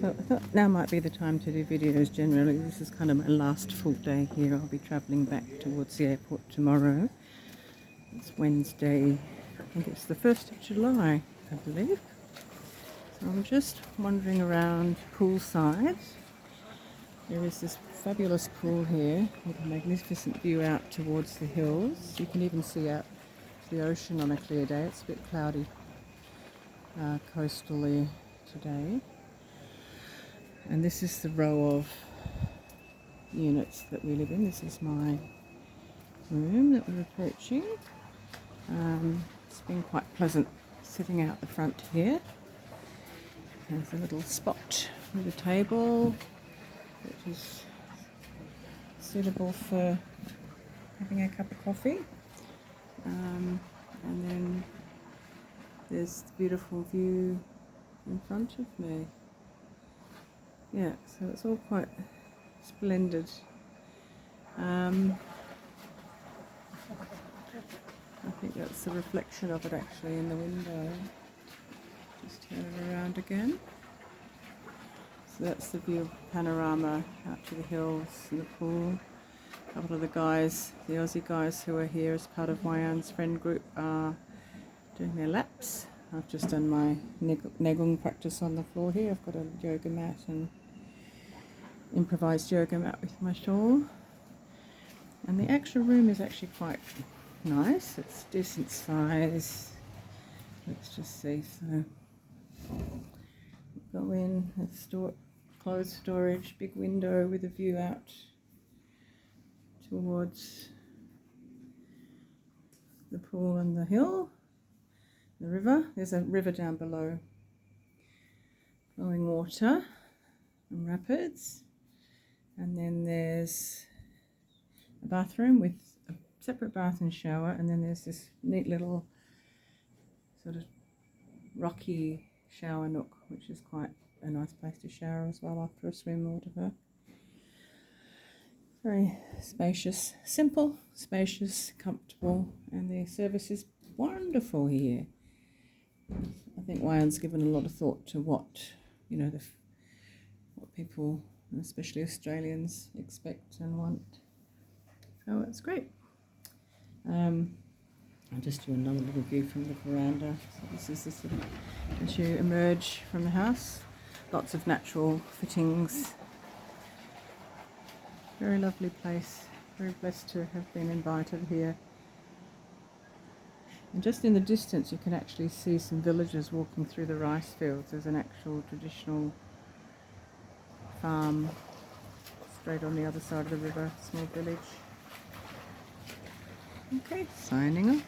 So I thought now might be the time to do videos generally. This is kind of my last full day here. I'll be travelling back towards the airport tomorrow. It's Wednesday, I think it's the 1st of July, I believe. So I'm just wandering around Poolside. There is this fabulous pool here with a magnificent view out towards the hills. You can even see out to the ocean on a clear day. It's a bit cloudy coastally today. And this is the row of units that we live in. This is my room that we're approaching. It's been quite pleasant sitting out the front here. There's a little spot with a table which is suitable for having a cup of coffee. And then there's the beautiful view in front of me. Yeah, so it's all quite splendid. I think that's the reflection of it actually in the window. Just turn it around again. So that's the view panorama out to the hills and the pool. A couple of the guys, the Aussie guys who are here as part of Wayan's friend group are doing their laps. I've just done my Negung practice on the floor here. I've got a yoga mat and improvised yoga mat with my shawl. And the actual room is actually quite nice. It's decent size. Let's just see. So go in, clothes storage, big window with a view out towards the pool and the hill, the river. There's a river down below, flowing water and rapids. And then there's a bathroom with a separate bath and shower, and then there's this neat little sort of rocky shower nook, which is quite a nice place to shower as well after a swim or whatever. Very spacious, simple, spacious, comfortable, and the service is wonderful here. I think Wayan's given a lot of thought to what, what people, especially Australians, expect and want. So it's great. I'll just do another little view from the veranda. So this is the sort of, as you emerge from the house, lots of natural fittings. Very lovely place. Very blessed to have been invited here. And just in the distance you can actually see some villagers walking through the rice fields. There's an actual traditional farm straight on the other side of the river, small village. Okay, signing off.